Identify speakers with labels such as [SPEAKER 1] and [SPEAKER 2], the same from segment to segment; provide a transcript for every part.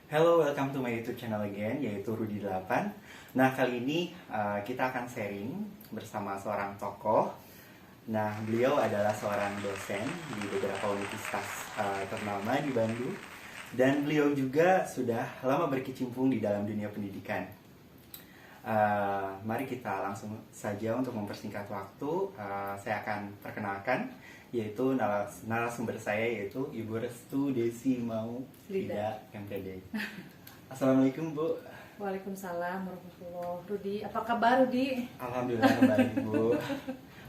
[SPEAKER 1] Hello, welcome to my YouTube channel again, yaitu Rudy 8. Nah, kali ini kita akan sharing bersama seorang tokoh. Nah, beliau adalah seorang dosen di beberapa universitas ternama di Bandung. Dan beliau juga sudah lama berkecimpung di dalam dunia pendidikan. Mari kita langsung saja untuk mempersingkat waktu. Saya akan perkenalkan, yaitu narasumber saya, yaitu Ibu Restu Desi Maulida MPD. Assalamualaikum, Bu.
[SPEAKER 2] Waalaikumsalam warahmatullahi. Rudi, apa kabar Rudi?
[SPEAKER 1] Alhamdulillah baik, Bu.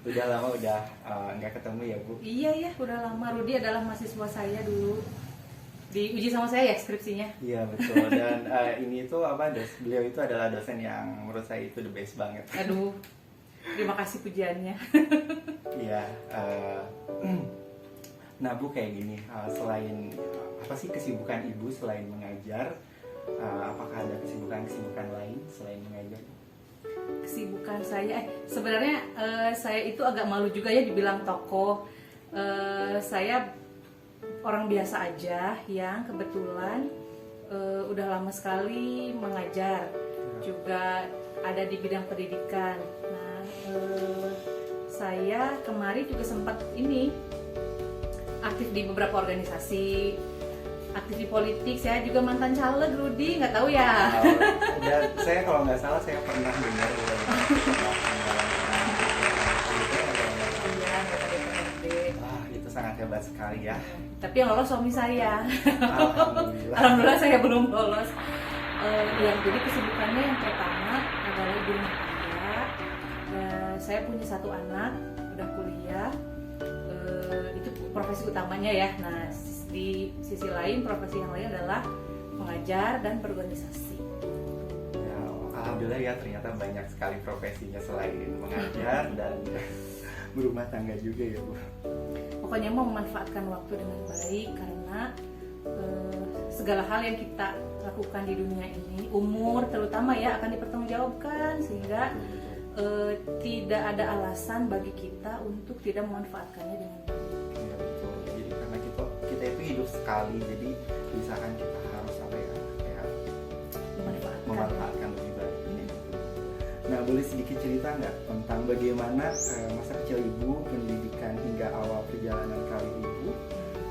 [SPEAKER 1] Udah lama nggak ketemu ya, Bu.
[SPEAKER 2] Iya ya, udah lama. Rudi adalah mahasiswa saya dulu. Diuji sama saya ya skripsinya.
[SPEAKER 1] Iya betul. Dan ini tuh beliau itu adalah dosen yang menurut saya itu the best banget.
[SPEAKER 2] Aduh, terima kasih pujiannya.
[SPEAKER 1] Iya. Nah, Bu, kayak gini. Selain apa sih kesibukan Ibu selain mengajar? Apakah ada kesibukan lain selain mengajar?
[SPEAKER 2] Kesibukan saya, sebenarnya saya itu agak malu juga ya dibilang tokoh. Saya orang biasa aja yang kebetulan udah lama sekali mengajar, juga ada di bidang pendidikan. Nah, saya kemarin juga sempat aktif di beberapa organisasi, aktif di politik. Saya juga mantan caleg, Rudi, nggak tahu ya.
[SPEAKER 1] Dan saya kalau nggak salah saya pernah dengar itu sangat hebat sekali ya.
[SPEAKER 2] Tapi yang lolos suami saya.
[SPEAKER 1] Alhamdulillah.
[SPEAKER 2] Alhamdulillah saya belum lolos. Jadi kesibukannya yang pertama adalah ibu rumah tangga. Saya punya satu anak, udah kuliah. Itu profesi utamanya ya. Nah, di sisi lain, profesi yang lain adalah mengajar dan berorganisasi.
[SPEAKER 1] Ya, alhamdulillah ya, ternyata banyak sekali profesinya selain mengajar dan berumah tangga juga ya, Bu.
[SPEAKER 2] Pokoknya mau memanfaatkan waktu dengan baik, karena segala hal yang kita lakukan di dunia ini, umur terutama ya, akan dipertanggungjawabkan, sehingga tidak ada alasan bagi kita untuk tidak memanfaatkannya dengan baik.
[SPEAKER 1] Iya betul. Jadi karena kita itu hidup sekali, jadi misalkan kita harus memanfaatkan lebih baik. Nah, boleh sedikit cerita nggak tentang bagaimana masa kecil Ibu, pendidikan hingga awal perjalanan karir Ibu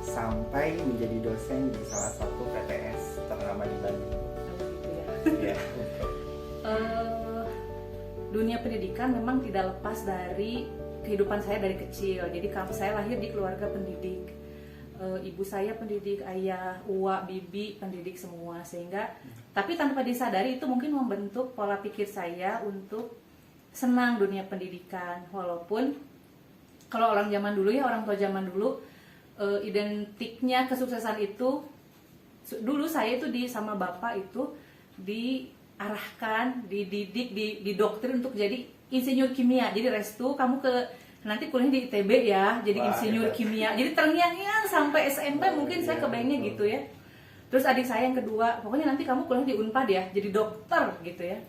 [SPEAKER 1] sampai menjadi dosen di salah satu PTS ternama di Bandung? Iya.
[SPEAKER 2] Dunia pendidikan memang tidak lepas dari kehidupan saya dari kecil. Jadi saya lahir di keluarga pendidik. Ibu saya pendidik, ayah, uwa, bibi pendidik semua, sehingga tapi tanpa disadari itu mungkin membentuk pola pikir saya untuk senang dunia pendidikan. Walaupun kalau orang zaman dulu ya, orang tua zaman dulu, identiknya kesuksesan itu dulu saya itu sama bapak itu diarahkan, dididik, didoktrin untuk jadi insinyur kimia. Jadi Restu, kamu nanti kuliah di ITB ya, jadi insinyur kimia. Jadi terngiang-ngiang sampai SMP mungkin saya kebayangnya gitu ya. Terus adik saya yang kedua, pokoknya nanti kamu kuliah di Unpad ya, jadi dokter gitu ya.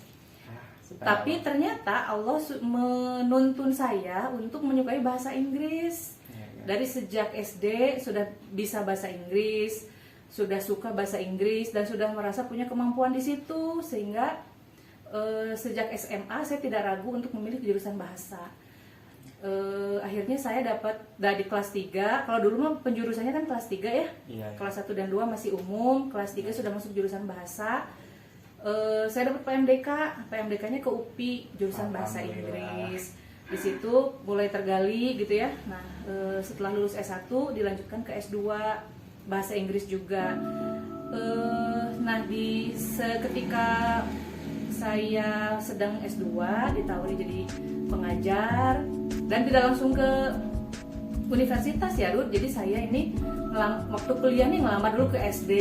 [SPEAKER 2] Tapi ternyata Allah menuntun saya untuk menyukai bahasa Inggris. Dari sejak SD sudah bisa bahasa Inggris, sudah suka bahasa Inggris, dan sudah merasa punya kemampuan di situ, sehingga sejak SMA saya tidak ragu untuk memilih jurusan bahasa. Akhirnya saya dapat di kelas 3. Kalau dulu mah penjurusannya kan kelas 3 ya. Iya. Kelas 1 dan 2 masih umum, kelas 3 sudah masuk jurusan bahasa. Saya dapat PMDK-nya ke UPI, jurusan bahasa Inggris. Di situ mulai tergali gitu ya. Nah, setelah lulus S1 dilanjutkan ke S2 bahasa Inggris juga. Nah, ketika saya sedang S2 ditawari jadi pengajar, dan tidak langsung ke universitas ya, Rud. Jadi saya ini waktu kuliah nih ngelamar dulu ke SD,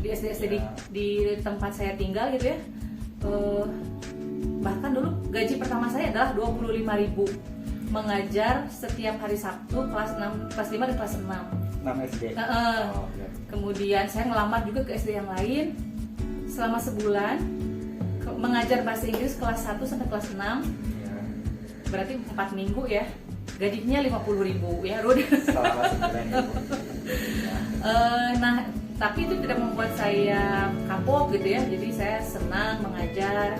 [SPEAKER 2] di SD di tempat saya tinggal gitu ya. Bahkan dulu gaji pertama saya adalah 25.000, mengajar setiap hari Sabtu kelas 5 dan kelas 6
[SPEAKER 1] SD.
[SPEAKER 2] Kemudian saya ngelamar juga ke SD yang lain selama sebulan, mengajar bahasa Inggris kelas 1 sampai kelas 6. Berarti 4 minggu ya, gajinya 50.000 ya, Rud.
[SPEAKER 1] Selama sebulan.
[SPEAKER 2] Nah, Tapi itu tidak membuat saya kapok gitu ya. Jadi saya senang mengajar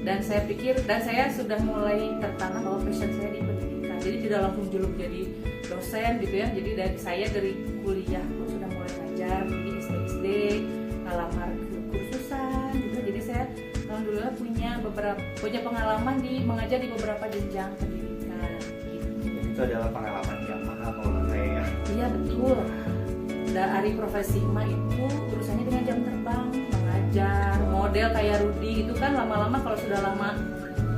[SPEAKER 2] dan saya pikir dan saya sudah mulai tertanam bahwa passion saya di pendidikan. Jadi tidak langsung julup jadi dosen gitu ya. Jadi dari kuliah pun sudah mulai ngajar di SD, ngelamar ke kursusan gitu. Jadi saya alhamdulillah punya pengalaman mengajar di beberapa jenjang pendidikan gitu.
[SPEAKER 1] Itu adalah pengalaman yang mahal menurut saya ya.
[SPEAKER 2] Iya betul. Dari profesi emak itu urusannya dengan jam terbang, mengajar, model kayak Rudy itu kan lama-lama kalau sudah lama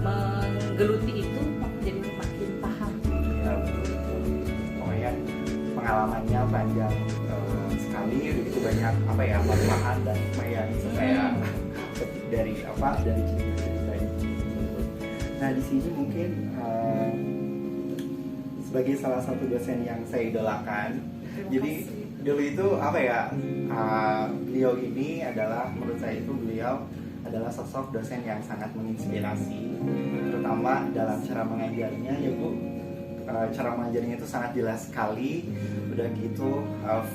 [SPEAKER 2] menggeluti itu jadi makin paham.
[SPEAKER 1] Ya betul. Pokoknya pengalamannya panjang sekali, begitu banyak manfaat dan yang bisa saya petik dari cerita ini. Nah di sini mungkin sebagai salah satu dosen yang saya idolakan. Jadi dulu itu beliau ini adalah, menurut saya itu beliau adalah sosok dosen yang sangat menginspirasi, terutama dalam cara mengajarnya ya Bu. Cara mengajarnya itu sangat jelas sekali, udah gitu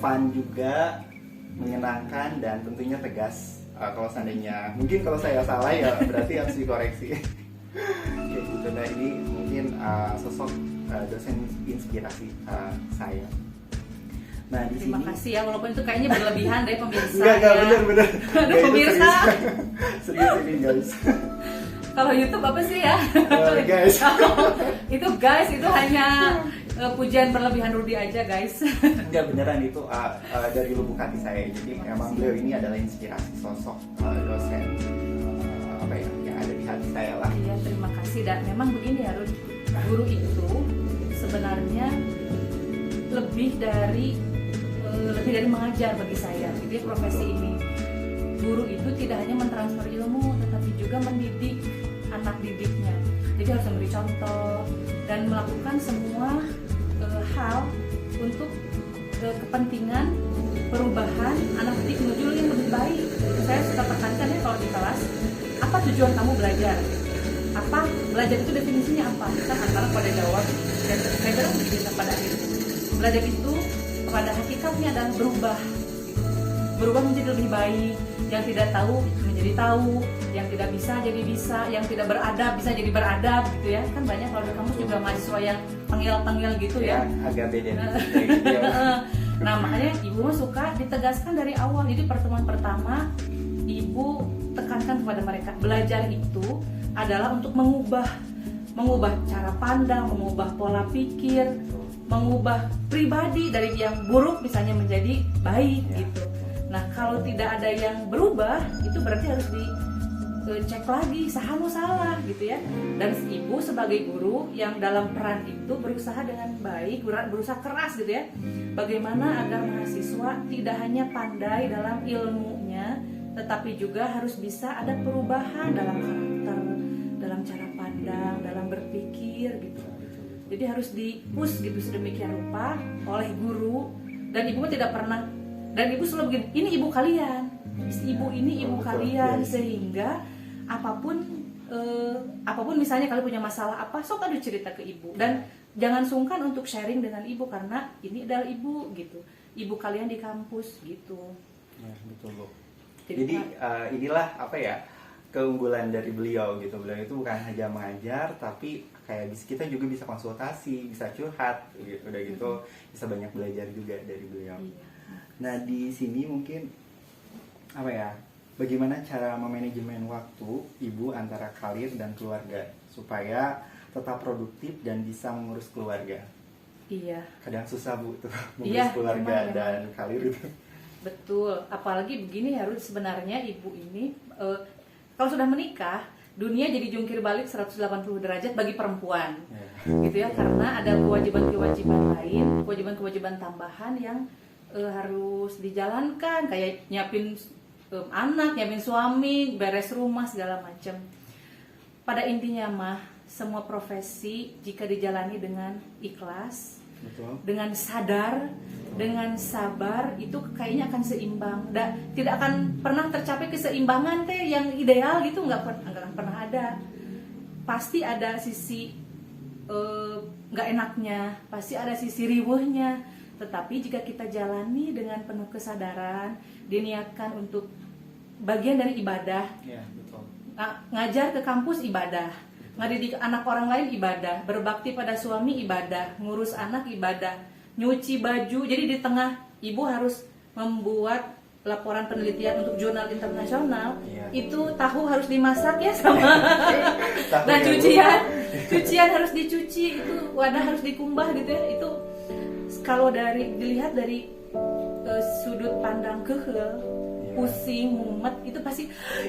[SPEAKER 1] fun juga, menyenangkan dan tentunya tegas. Kalau seandainya mungkin kalau saya salah ya berarti harus dikoreksi. Kayak gitu. Nah ini mungkin sosok dosen inspirasi saya. Nah, di
[SPEAKER 2] Terima
[SPEAKER 1] sini
[SPEAKER 2] kasih ya, walaupun itu kayaknya berlebihan deh pemirsa.
[SPEAKER 1] Enggak, bener.
[SPEAKER 2] Ada pemirsa.
[SPEAKER 1] Serius ini guys.
[SPEAKER 2] Kalau YouTube apa sih ya?
[SPEAKER 1] Guys.
[SPEAKER 2] Itu guys, itu hanya pujian berlebihan Rudy aja guys.
[SPEAKER 1] Enggak, beneran itu dari lubuk hati saya. Jadi emang beliau ini adalah inspirasi sosok dosen yang ada di hati saya lah.
[SPEAKER 2] Iya, terima kasih. Dan memang begini ya Rudy, guru itu sebenarnya lebih dari mengajar bagi saya. Jadi profesi ini, guru itu tidak hanya mentransfer ilmu, tetapi juga mendidik anak didiknya. Jadi harus memberi contoh dan melakukan semua hal untuk kepentingan perubahan anak didik menuju yang lebih baik. Saya suka tekankan ya kalau di kelas, apa tujuan kamu belajar? Apa belajar itu definisinya apa? Kita antara pada jawab dan saya bilang begini pada akhirnya. Belajar itu pada hakikatnya adalah berubah menjadi lebih baik. Yang tidak tahu menjadi tahu, yang tidak bisa jadi bisa, yang tidak beradab bisa jadi beradab gitu ya. Kan banyak kalau di kampus juga mahasiswa yang panggil gitu ya.
[SPEAKER 1] Agak beda.
[SPEAKER 2] Nah makanya ibu mah suka ditegaskan dari awal. Jadi pertemuan pertama ibu tekankan kepada mereka, belajar itu adalah untuk mengubah cara pandang, mengubah pola pikir, mengubah pribadi dari yang buruk misalnya menjadi baik gitu. Nah kalau tidak ada yang berubah itu berarti harus dicek lagi salah gitu ya. Dan ibu sebagai guru yang dalam peran itu berusaha dengan baik, berusaha keras gitu ya. Bagaimana agar mahasiswa tidak hanya pandai dalam ilmunya, tetapi juga harus bisa ada perubahan dalam karakter, dalam cara pandang, dalam berpikir gitu. Jadi harus di-push gitu sedemikian rupa oleh guru. Dan ibu tidak pernah, dan ibu selalu begini, ini ibu kalian, ini ibu kalian, sehingga apapun misalnya kalian punya masalah apa, sok adu cerita ke ibu. Dan jangan sungkan untuk sharing dengan ibu, karena ini adalah ibu gitu, ibu kalian di kampus gitu.
[SPEAKER 1] Ya, betul Bu. Jadi inilah keunggulan dari beliau gitu. Beliau itu bukan hanya mengajar, tapi kayak kita juga bisa konsultasi, bisa curhat gitu. Udah gitu bisa banyak belajar juga dari beliau. Nah di sini mungkin bagaimana cara memanajemen waktu ibu antara karir dan keluarga supaya tetap produktif dan bisa mengurus keluarga.
[SPEAKER 2] Iya.
[SPEAKER 1] Kadang susah Bu tuh mengurus keluarga dan karir itu.
[SPEAKER 2] Betul, apalagi begini harus sebenarnya ibu ini kalau sudah menikah, dunia jadi jungkir balik 180 derajat bagi perempuan. Gitu ya, karena ada kewajiban-kewajiban lain, kewajiban-kewajiban tambahan yang harus dijalankan, kayak nyiapin anak, nyiapin suami, beres rumah segala macam. Pada intinya mah semua profesi jika dijalani dengan ikhlas, betul, dengan sadar, dengan sabar, itu kayaknya akan seimbang. Tidak akan pernah tercapai keseimbangan yang ideal gitu, nggak akan pernah ada. Pasti ada sisi nggak enaknya, pasti ada sisi riweuhnya. Tetapi jika kita jalani dengan penuh kesadaran, diniatkan untuk bagian dari ibadah,
[SPEAKER 1] Ya, betul.
[SPEAKER 2] ngajar ke kampus ibadah, ngadidik anak orang lain ibadah, berbakti pada suami ibadah, ngurus anak ibadah, nyuci baju. Jadi di tengah ibu harus membuat laporan penelitian untuk jurnal internasional,
[SPEAKER 1] Iya.
[SPEAKER 2] itu tahu harus dimasak ya sama.
[SPEAKER 1] Tahu
[SPEAKER 2] Nah,
[SPEAKER 1] ya, Bu?
[SPEAKER 2] cucian harus dicuci, itu wadah harus dikumbah gitu ya. Itu kalau dilihat dari sudut pandang kehel, pusing, mumet, itu pasti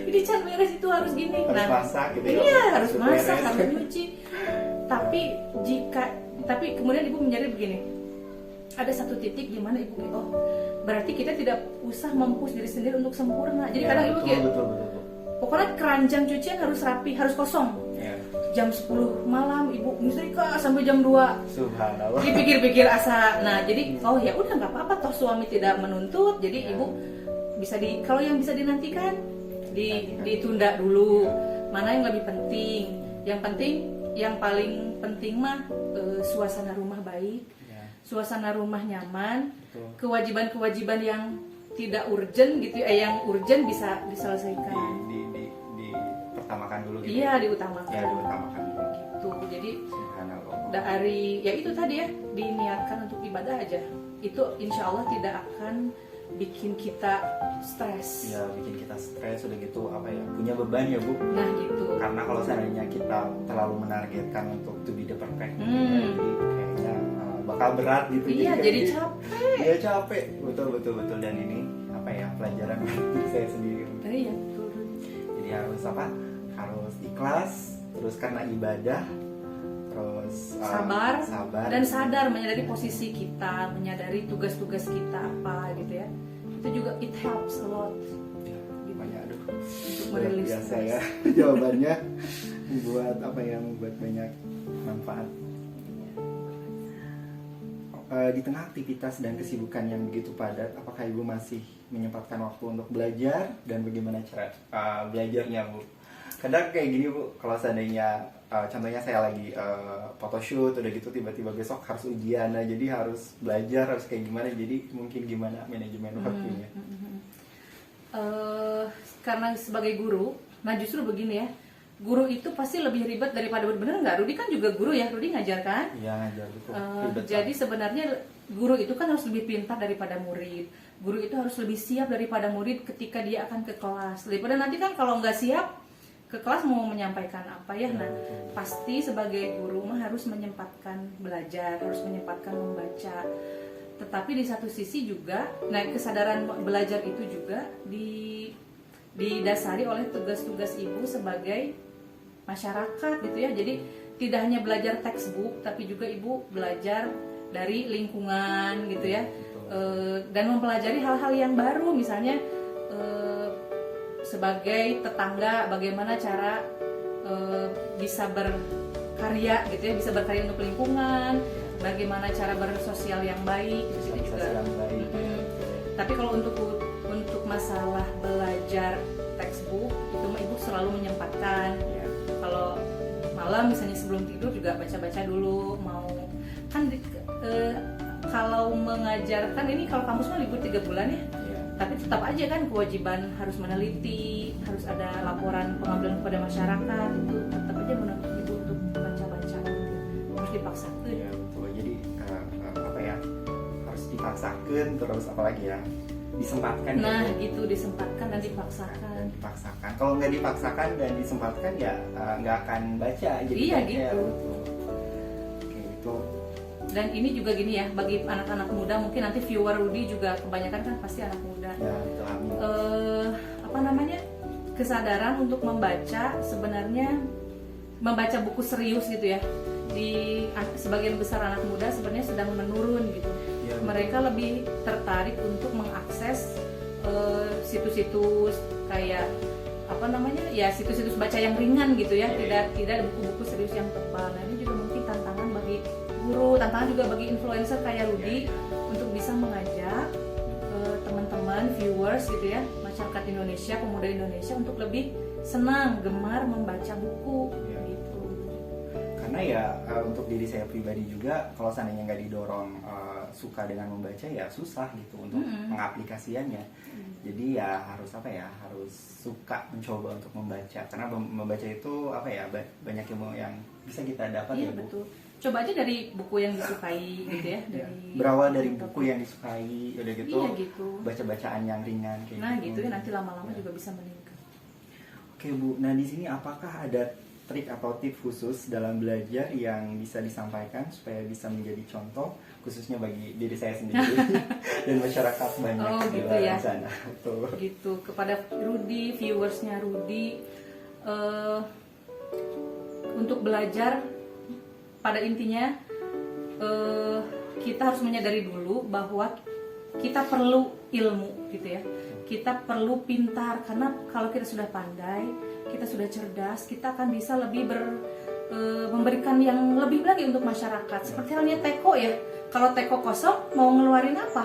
[SPEAKER 2] ini can beres, itu harus gini.
[SPEAKER 1] Harus masak gitu ya.
[SPEAKER 2] Iya, harus
[SPEAKER 1] Harus
[SPEAKER 2] masak,
[SPEAKER 1] beres.
[SPEAKER 2] harus nyuci. Tapi kemudian ibu menjadi begini. Ada satu titik di mana ibu berarti kita tidak usah mempush diri sendiri untuk sempurna. Jadi
[SPEAKER 1] Ya,
[SPEAKER 2] kadang ibu kayak
[SPEAKER 1] betul.
[SPEAKER 2] pokoknya keranjang cucian harus rapi, harus kosong.
[SPEAKER 1] Ya.
[SPEAKER 2] Jam 10 malam ibu nyetrika sampai jam 2.
[SPEAKER 1] Subhanallah.
[SPEAKER 2] Dipikir-pikir asa. Nah, jadi ya udah nggak apa-apa, toh suami tidak menuntut. Jadi
[SPEAKER 1] Ya.
[SPEAKER 2] ibu bisa kalau yang bisa dinantikan ditunda dulu. Mana yang lebih penting? Yang paling penting mah suasana rumah baik,
[SPEAKER 1] Ya,
[SPEAKER 2] suasana rumah nyaman,
[SPEAKER 1] betul.
[SPEAKER 2] kewajiban-kewajiban yang tidak urgent gitu yang urgent bisa diselesaikan.
[SPEAKER 1] Pertamakan dulu gitu.
[SPEAKER 2] Iya, diutamakan.
[SPEAKER 1] Ya, diutamakan dulu.
[SPEAKER 2] Gitu. Jadi
[SPEAKER 1] Subhanallah.
[SPEAKER 2] dari ya itu tadi ya, diniatkan untuk ibadah aja, itu insya Allah tidak akan bikin kita stres.
[SPEAKER 1] Ya, bikin kita stres, udah gitu punya beban ya, Bu.
[SPEAKER 2] Nah gitu.
[SPEAKER 1] Karena kalau seandainya kita terlalu menargetkan untuk to be the perfect, jadi kayaknya bakal berat gitu.
[SPEAKER 2] Iya,
[SPEAKER 1] kayak
[SPEAKER 2] jadi
[SPEAKER 1] gitu.
[SPEAKER 2] capek.
[SPEAKER 1] Iya, capek. Betul. Dan ini pelajaran untuk saya sendiri.
[SPEAKER 2] Iya, betul.
[SPEAKER 1] Jadi harus harus ikhlas, terus karena ibadah, terus
[SPEAKER 2] Sabar dan
[SPEAKER 1] gitu.
[SPEAKER 2] sadar, menyadari posisi kita, menyadari tugas-tugas kita apa gitu ya. Itu juga it helps a lot
[SPEAKER 1] Ya, banyak
[SPEAKER 2] untuk
[SPEAKER 1] luar
[SPEAKER 2] merilis
[SPEAKER 1] biasa
[SPEAKER 2] stres.
[SPEAKER 1] ya jawabannya, buat buat banyak manfaat. Di tengah aktivitas dan kesibukan yang begitu padat, apakah Ibu masih menyempatkan waktu untuk belajar, dan bagaimana cara belajarnya, Bu? Kadang kayak gini, Bu, kalau seandainya contohnya saya lagi photoshoot, udah gitu tiba-tiba besok harus ujian, nah jadi harus belajar, harus kayak gimana, jadi mungkin gimana manajemen waktunya?
[SPEAKER 2] Karena sebagai guru, nah justru begini ya, guru itu pasti lebih ribet daripada benar nggak? Rudi kan juga guru ya, Rudi ngajar kan?
[SPEAKER 1] Iya, ngajar betul. Ribet
[SPEAKER 2] Jadi
[SPEAKER 1] banget.
[SPEAKER 2] sebenarnya guru itu kan harus lebih pintar daripada murid. Guru itu harus lebih siap daripada murid ketika dia akan ke kelas. Daripada nanti kan kalau nggak siap ke kelas mau menyampaikan apa ya. Nah, pasti sebagai guru mah harus menyempatkan belajar, harus menyempatkan membaca. Tetapi di satu sisi juga, nah kesadaran belajar itu juga didasari oleh tugas-tugas ibu sebagai masyarakat gitu ya. Jadi tidak hanya belajar textbook, tapi juga ibu belajar dari lingkungan gitu ya. Dan mempelajari hal-hal yang baru, misalnya sebagai tetangga bagaimana cara bisa berkarya gitu ya, bisa berkarya untuk lingkungan, bagaimana cara bersosial yang baik gitu juga.
[SPEAKER 1] Yang baik.
[SPEAKER 2] Tapi kalau untuk masalah belajar textbook itu mah ibu selalu menyempatkan.
[SPEAKER 1] Ya.
[SPEAKER 2] Kalau malam misalnya sebelum tidur juga baca-baca dulu, mau kan kalau mengajarkan ini, kalau kampus mah libur 3 bulan ya.
[SPEAKER 1] Ya.
[SPEAKER 2] Tapi tetap aja kan kewajiban harus meneliti, harus ada laporan pengambilan kepada masyarakat, itu tetap aja menuntut ibu untuk baca-baca, harus dipaksakan.
[SPEAKER 1] Ya, betul. Jadi harus dipaksakan, terus apalagi ya, disempatkan.
[SPEAKER 2] Nah
[SPEAKER 1] ya, Bu.
[SPEAKER 2] gitu, disempatkan dan dipaksakan.
[SPEAKER 1] Dipaksakan. Kalau nggak dipaksakan dan disempatkan ya nggak akan baca. Jadi
[SPEAKER 2] Iya,
[SPEAKER 1] kayak,
[SPEAKER 2] gitu.
[SPEAKER 1] betul. Oke, itu.
[SPEAKER 2] Dan ini juga gini ya, bagi anak-anak muda, mungkin nanti viewer Rudi juga kebanyakan kan pasti anak muda.
[SPEAKER 1] Ya, betul. Amin.
[SPEAKER 2] Kesadaran untuk membaca, sebenarnya membaca buku serius gitu ya, di sebagian besar anak muda sebenarnya sedang menurun gitu.
[SPEAKER 1] Ya,
[SPEAKER 2] Mereka lebih tertarik untuk mengakses situs-situs kayak situs-situs baca yang ringan gitu ya, tidak buku-buku serius yang tebal. Nah ini juga mungkin tantangan bagi guru, tantangan juga bagi influencer kayak Rudi untuk bisa mengajak teman-teman viewers gitu ya, masyarakat Indonesia, pemuda Indonesia untuk lebih senang, gemar membaca buku gitu.
[SPEAKER 1] Karena ya untuk diri saya pribadi juga, kalau seandainya nggak didorong suka dengan membaca ya susah gitu untuk pengaplikasiannya. Jadi ya harus harus suka mencoba untuk membaca, karena membaca itu banyak ilmu yang bisa kita dapat.
[SPEAKER 2] Iya,
[SPEAKER 1] ya Bu.
[SPEAKER 2] betul. Coba aja dari buku yang disukai gitu ya,
[SPEAKER 1] Berawal dari buku yang disukai, udah gitu,
[SPEAKER 2] iya, gitu.
[SPEAKER 1] baca-bacaan yang ringan kayak
[SPEAKER 2] Nah gitu ya, nanti lama-lama juga bisa meningkat.
[SPEAKER 1] Oke Bu, nah di sini apakah ada trik atau tips khusus dalam belajar yang bisa disampaikan supaya bisa menjadi contoh khususnya bagi diri saya sendiri dan masyarakat banyak di
[SPEAKER 2] gitu
[SPEAKER 1] luar
[SPEAKER 2] ya.
[SPEAKER 1] sana? Betul.
[SPEAKER 2] Gitu, kepada Rudy, viewersnya Rudy, untuk belajar pada intinya kita harus menyadari dulu bahwa kita perlu ilmu gitu ya. Kita perlu pintar, karena kalau kita sudah pandai, kita sudah cerdas, kita akan bisa lebih memberikan yang lebih lagi untuk masyarakat. Seperti halnya teko ya. Kalau teko kosong mau ngeluarin apa?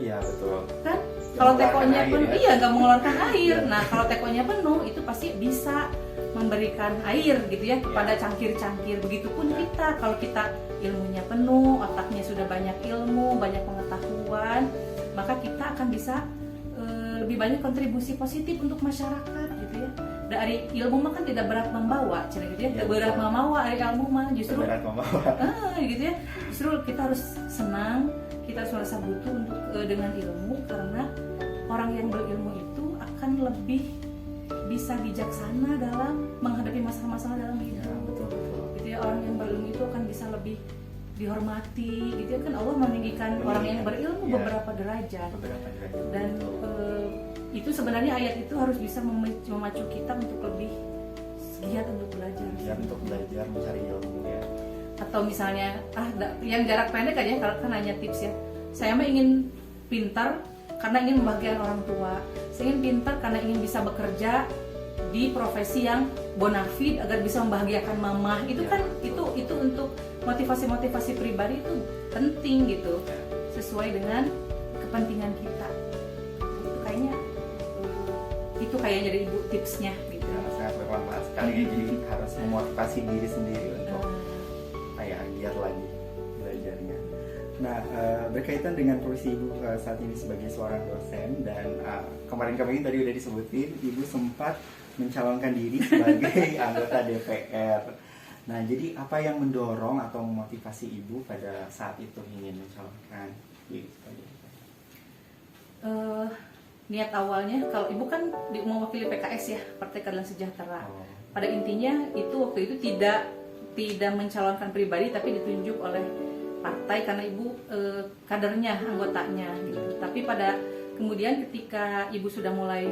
[SPEAKER 1] Iya betul.
[SPEAKER 2] Kan? Kalau tekonya penuh,
[SPEAKER 1] ya?
[SPEAKER 2] nggak mengeluarkan air. Nah, kalau tekonya penuh, itu pasti bisa memberikan air gitu ya kepada cangkir-cangkir. Begitupun kita, kalau kita ilmunya penuh, otaknya sudah banyak ilmu, banyak pengetahuan, maka kita akan bisa lebih banyak kontribusi positif untuk masyarakat gitu ya. Dari ilmu mah kan tidak berat membawa, gitu ya. Tidak berat membawa, dari ilmu mah justru
[SPEAKER 1] berat membawa.
[SPEAKER 2] Gitu ya. Justru kita harus senang, kita harus merasa butuh untuk dengan ilmu, karena orang yang berilmu itu akan lebih bisa bijaksana dalam menghadapi masalah-masalah dalam hidup.
[SPEAKER 1] Ya, betul.
[SPEAKER 2] Gitu ya, orang yang berilmu itu akan bisa lebih dihormati gitu ya, kan Allah meninggikan orang yang berilmu beberapa derajat. Dan itu sebenarnya ayat itu harus bisa memacu kita untuk lebih giat untuk belajar.
[SPEAKER 1] Giat untuk belajar, mencari ilmu ya.
[SPEAKER 2] Atau misalnya yang jarak pendek aja, kalau kan hanya tips ya. Saya mah ingin pintar karena ingin membahagiakan orang tua. Saya ingin pintar karena ingin bisa bekerja di profesi yang bonafide agar bisa membahagiakan mama. Itu kan itu untuk motivasi pribadi itu penting gitu, sesuai dengan kepentingan kita. Itu kayaknya dari Ibu tipsnya gitu.
[SPEAKER 1] Ya, sangat bermanfaat sekali ya. Jadi harus memotivasi diri sendiri untuk giat lagi belajarnya. Nah, berkaitan dengan profesi Ibu saat ini sebagai seorang dosen, dan kemarin-kemarin tadi udah disebutin Ibu sempat mencalonkan diri sebagai anggota DPR. Nah, jadi apa yang mendorong atau memotivasi Ibu pada saat itu ingin mencalonkan diri sebagai DPR?
[SPEAKER 2] Niat awalnya, kalau Ibu kan mewakili PKS ya, Partai Keadilan Sejahtera. Pada intinya itu waktu itu tidak mencalonkan pribadi, tapi ditunjuk oleh partai karena Ibu kadernya, anggotanya gitu. Tapi pada kemudian ketika Ibu sudah mulai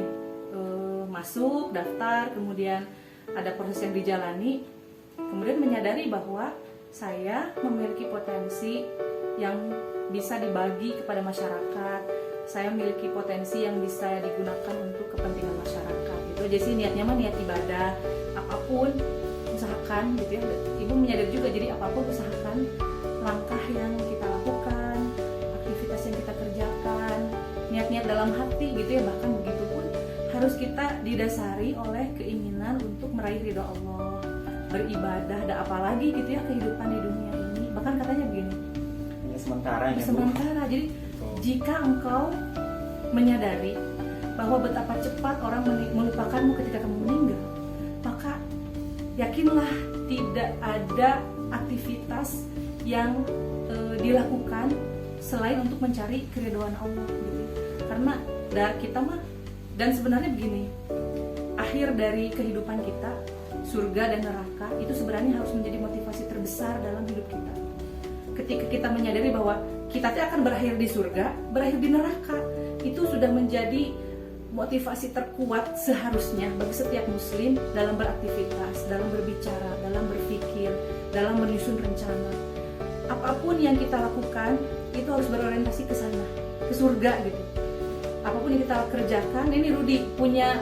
[SPEAKER 2] masuk daftar, kemudian ada proses yang dijalani, kemudian menyadari bahwa saya memiliki potensi yang bisa dibagi kepada masyarakat. Saya memiliki potensi yang bisa digunakan untuk kepentingan masyarakat. Itu aja sih niatnya mah, niat ibadah. Apapun usahakan gitu ya. Ibu menyadari juga, jadi apapun usahakan langkah yang kita lakukan, aktivitas yang kita kerjakan, niat-niat dalam hati gitu ya. Bahkan begitupun harus kita didasari oleh keinginan untuk meraih ridho Allah, beribadah, ada apa lagi gitu ya kehidupan di dunia ini. Bahkan katanya begini,
[SPEAKER 1] sementara.
[SPEAKER 2] Jadi jika engkau menyadari bahwa betapa cepat orang melupakanmu ketika kamu meninggal, maka yakinlah tidak ada aktivitas yang dilakukan selain untuk mencari keridhaan Allah gitu. Karena kita mah, dan sebenarnya begini, akhir dari kehidupan kita, surga dan neraka, itu sebenarnya harus menjadi motivasi terbesar dalam hidup kita. Ketika kita menyadari bahwa kita akan berakhir di surga, berakhir di neraka, itu sudah menjadi motivasi terkuat seharusnya bagi setiap muslim dalam beraktivitas, dalam berbicara, dalam berpikir, dalam menyusun rencana. Apapun yang kita lakukan itu harus berorientasi ke sana, ke surga gitu. Apapun yang kita kerjakan, ini Rudy punya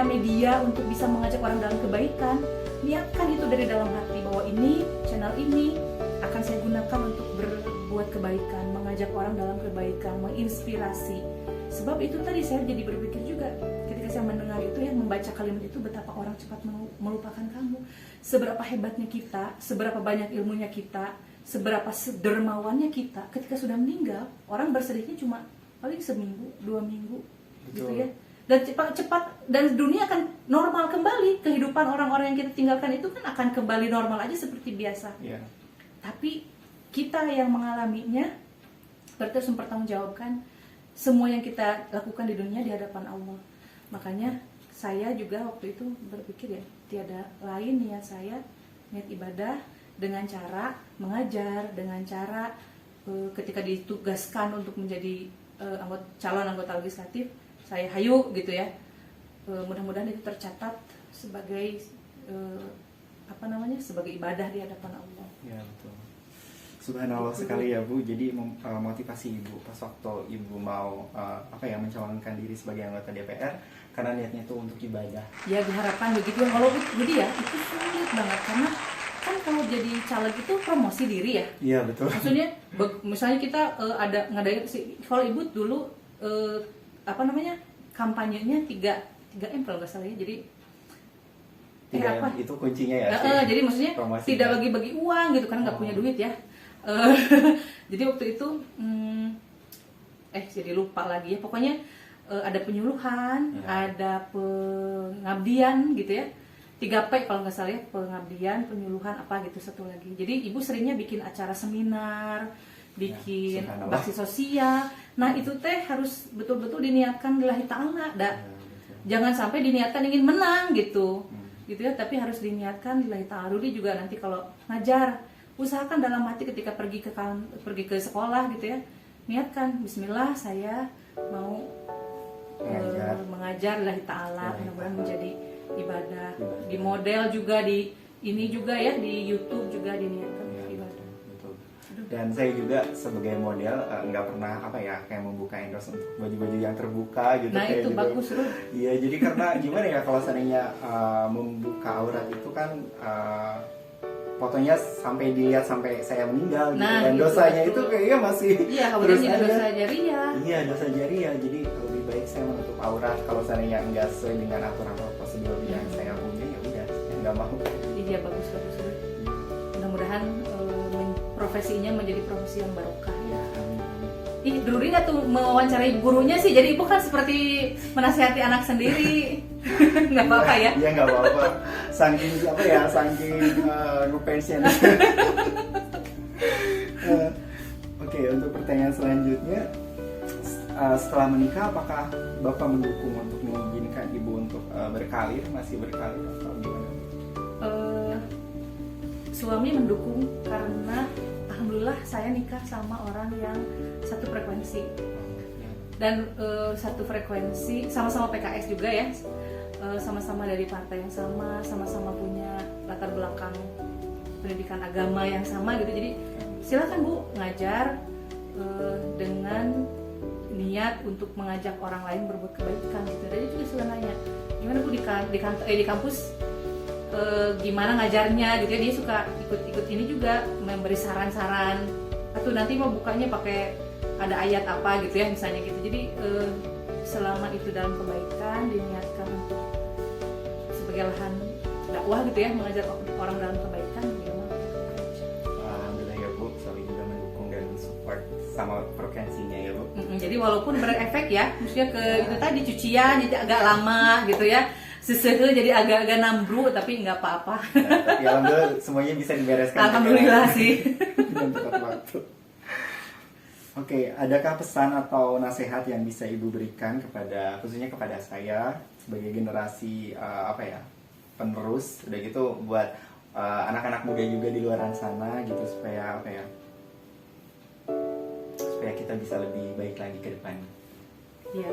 [SPEAKER 2] media untuk bisa mengajak orang dalam kebaikan. Niatkan itu dari dalam hati bahwa ini, channel ini akan saya gunakan untuk berbuat kebaikan, mengajak orang dalam kebaikan, menginspirasi. Sebab itu tadi saya jadi berpikir juga ketika saya mendengar itu ya, membaca kalimat itu, betapa orang cepat melupakan kamu. Seberapa hebatnya kita, seberapa banyak ilmunya kita, seberapa sedermawannya kita ketika sudah meninggal, orang bersedihnya cuma paling seminggu, 2 minggu, gitu
[SPEAKER 1] Betul.
[SPEAKER 2] ya. Dan cepat dan dunia akan normal kembali, kehidupan orang-orang yang kita tinggalkan itu kan akan kembali normal aja seperti biasa.
[SPEAKER 1] Iya.
[SPEAKER 2] Tapi kita yang mengalaminya berarti harus mempertanggungjawabkan semua yang kita lakukan di dunia di hadapan Allah. Makanya saya juga waktu itu berpikir ya, tiada lain niat saya, niat ibadah dengan cara mengajar, dengan cara ketika ditugaskan untuk menjadi calon anggota legislatif, saya hayu gitu ya. Mudah-mudahan itu tercatat sebagai sebagai ibadah di hadapan Allah.
[SPEAKER 1] Ya, betul. Subhanallah sekali ya Bu. Jadi motivasi Ibu pas waktu Ibu mau mencalonkan diri sebagai anggota DPR karena niatnya itu untuk ibadah.
[SPEAKER 2] Ya diharapkan begitu. Kalau jadi ya itu sulit banget karena kan kalau jadi caleg itu promosi diri ya.
[SPEAKER 1] Iya, betul.
[SPEAKER 2] Maksudnya misalnya kita ada ngadain kalau Ibu dulu kampanyenya 3M kalau nggak salah ya. Jadi
[SPEAKER 1] Itu kuncinya ya.
[SPEAKER 2] jadi maksudnya
[SPEAKER 1] Promosi
[SPEAKER 2] tidak
[SPEAKER 1] ya.
[SPEAKER 2] bagi-bagi uang gitu karena nggak punya duit ya. Jadi waktu itu jadi lupa lagi ya. Pokoknya ada penyuluhan,
[SPEAKER 1] Ya.
[SPEAKER 2] ada pengabdian gitu ya. 3P kalau nggak salah ya, pengabdian, penyuluhan apa gitu satu lagi. Jadi Ibu seringnya bikin acara seminar, bikin
[SPEAKER 1] subhanallah.
[SPEAKER 2] bakti sosial. Nah itu teh harus betul-betul diniatkan lillahi ta'ala.
[SPEAKER 1] Ya, betul.
[SPEAKER 2] Jangan sampai diniatkan ingin menang gitu. Gitu ya, tapi harus diniatkan lillahi ta'ala. Rudi juga nanti kalau ngajar, usahakan dalam hati ketika pergi ke sekolah gitu ya. Niatkan bismillah saya mau mengajar lillahi ta'ala, mudah-mudahan menjadi ibadah. Di model juga di ini juga ya, di YouTube juga diniatkan ibadah.
[SPEAKER 1] Betul. Dan saya juga sebagai model nggak pernah kayak membuka endorse untuk baju-baju yang terbuka gitu.
[SPEAKER 2] Nah
[SPEAKER 1] kayak
[SPEAKER 2] itu
[SPEAKER 1] gitu.
[SPEAKER 2] bagus Rud.
[SPEAKER 1] Iya, jadi karena gimana ya kalau seandainya membuka aurat itu kan fotonya sampai dilihat sampai saya meninggal gitu.
[SPEAKER 2] Nah,
[SPEAKER 1] Dan
[SPEAKER 2] gitu,
[SPEAKER 1] dosanya
[SPEAKER 2] betul.
[SPEAKER 1] itu kayaknya masih
[SPEAKER 2] Iya,
[SPEAKER 1] terus
[SPEAKER 2] kemudian
[SPEAKER 1] ada.
[SPEAKER 2] dosa jariah.
[SPEAKER 1] Iya, dosa jariah. Jadi lebih baik saya menutup aurat kalau seandainya nggak sesuai dengan aturan atau prosedur yang saya punya, ya udah saya nggak mau.
[SPEAKER 2] Iya bagus Rud. Mudah-mudahan profesinya menjadi profesi yang barokah.
[SPEAKER 1] Iya, amin.
[SPEAKER 2] Ih, Rudi nggak tuh mewawancarai gurunya sih, jadi ibu kan seperti menasihati anak sendiri. Nggak apa-apa ya?
[SPEAKER 1] Iya, nggak apa-apa. Saking nge-pension. Oke, untuk pertanyaan selanjutnya, setelah menikah apakah Bapak mendukung untuk mengizinkan Ibu untuk masih berkarir atau gimana?
[SPEAKER 2] Suami mendukung karena alhamdulillah saya nikah sama orang yang satu frekuensi dan satu frekuensi, sama-sama PKS juga ya, sama-sama dari partai yang sama, sama-sama punya latar belakang pendidikan agama yang sama gitu. Jadi silakan Bu ngajar dengan niat untuk mengajak orang lain berbuat kebaikan gitu. Jadi juga suka nanya, gimana Bu di kampus gimana ngajarnya gitu ya. Dia suka ikut ini juga, memberi saran-saran atau nanti mau bukanya pakai ada ayat apa gitu ya misalnya gitu. Jadi selama itu dalam kebaikan, diniatkan untuk sebagai lahan dakwah gitu ya, mengajak orang dalam kebaikan ya.
[SPEAKER 1] Alhamdulillah ya Bu, selalu juga mendukung dan support sama frekuensinya ya Bu.
[SPEAKER 2] Jadi walaupun berefek ya, maksudnya ke itu tadi cucian jadi agak lama gitu ya, sesehe jadi agak-agak nambru, tapi nggak apa-apa.
[SPEAKER 1] Nah, tapi alhamdulillah semuanya bisa dibereskan.
[SPEAKER 2] Alhamdulillah sih.
[SPEAKER 1] Dengan tepat waktu. Oke, adakah pesan atau nasihat yang bisa Ibu berikan khususnya kepada saya sebagai generasi penerus, udah gitu buat anak-anak muda juga di luar sana gitu supaya supaya kita bisa lebih baik lagi ke depan.
[SPEAKER 2] Ya.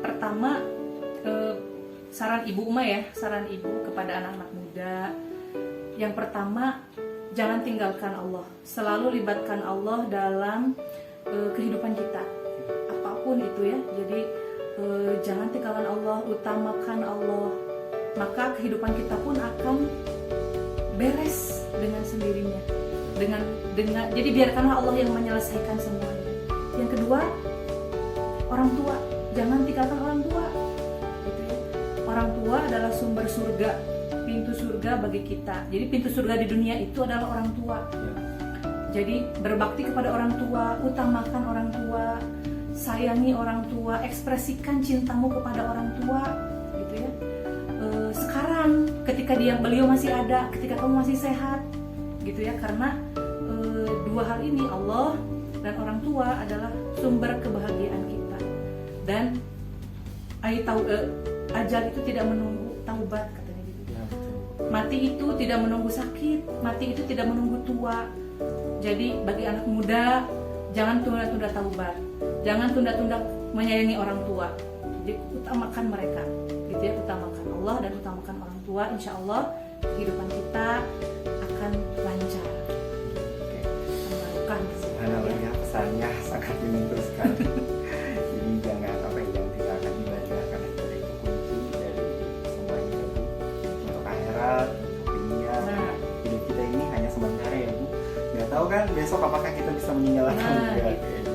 [SPEAKER 2] Pertama saran Ibu Uma ya, saran Ibu kepada anak-anak muda. Yang pertama, jangan tinggalkan Allah. Selalu libatkan Allah dalam kehidupan kita. Apapun itu ya. Jadi jangan tinggalkan Allah, utamakan Allah. Maka kehidupan kita pun akan beres dengan sendirinya. Jadi biarkanlah Allah yang menyelesaikan semuanya. Yang kedua, orang tua. Jangan tinggalkan orang tua. Gitu ya. Orang tua adalah sumber surga. pintu surga bagi kita. Jadi pintu surga di dunia itu adalah orang tua.
[SPEAKER 1] Ya.
[SPEAKER 2] Jadi berbakti kepada orang tua, utamakan orang tua, sayangi orang tua, ekspresikan cintamu kepada orang tua, gitu ya. Sekarang ketika beliau masih ada, ketika kamu masih sehat, gitu ya. Karena dua hal ini, Allah dan orang tua, adalah sumber kebahagiaan kita. Dan ajal itu tidak menunggu taubat, katanya gitu.
[SPEAKER 1] Ya, betul.
[SPEAKER 2] Mati itu tidak menunggu sakit, mati itu tidak menunggu tua. Jadi bagi anak muda, jangan tunda-tunda taubat, jangan tunda-tunda menyayangi orang tua. Jadi utamakan mereka, gitu ya, utamakan Allah dan utamakan orang tua. Insya Allah kehidupan kita akan lancar.
[SPEAKER 1] Oke.
[SPEAKER 2] Barokah.
[SPEAKER 1] Subhanallah, ya, pesannya sangat menyentuh sekali. Jadi jangan tinggalkan ibadah, karena ibadah itu kunci dari semuanya ya, Bu. Untuk akhirat, untuk dunia.
[SPEAKER 2] Nah.
[SPEAKER 1] Hidup kita ini hanya sementara ya, Bu. Nggak tahu kan besok apakah kita bisa meninggal atau
[SPEAKER 2] Nah,
[SPEAKER 1] enggak.
[SPEAKER 2] gitu.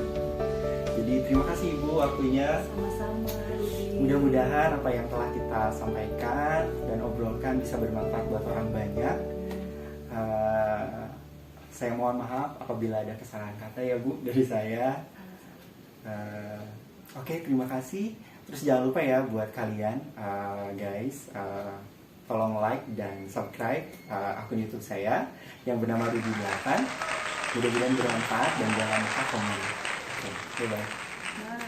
[SPEAKER 1] Jadi terima kasih Ibu waktunya.
[SPEAKER 2] Sama-sama, Rudi.
[SPEAKER 1] Mudah-mudahan apa yang telah kita sampaikan dan obrolkan bisa bermanfaat buat orang banyak. Saya mohon maaf apabila ada kesalahan kata ya Bu dari saya. Oke, terima kasih. Terus jangan lupa ya buat kalian guys, tolong like dan subscribe akun YouTube saya yang bernama Rudi 8. Mudah-mudahan bermanfaat dan jangan lupa komen. Oke, bye.
[SPEAKER 2] Bye.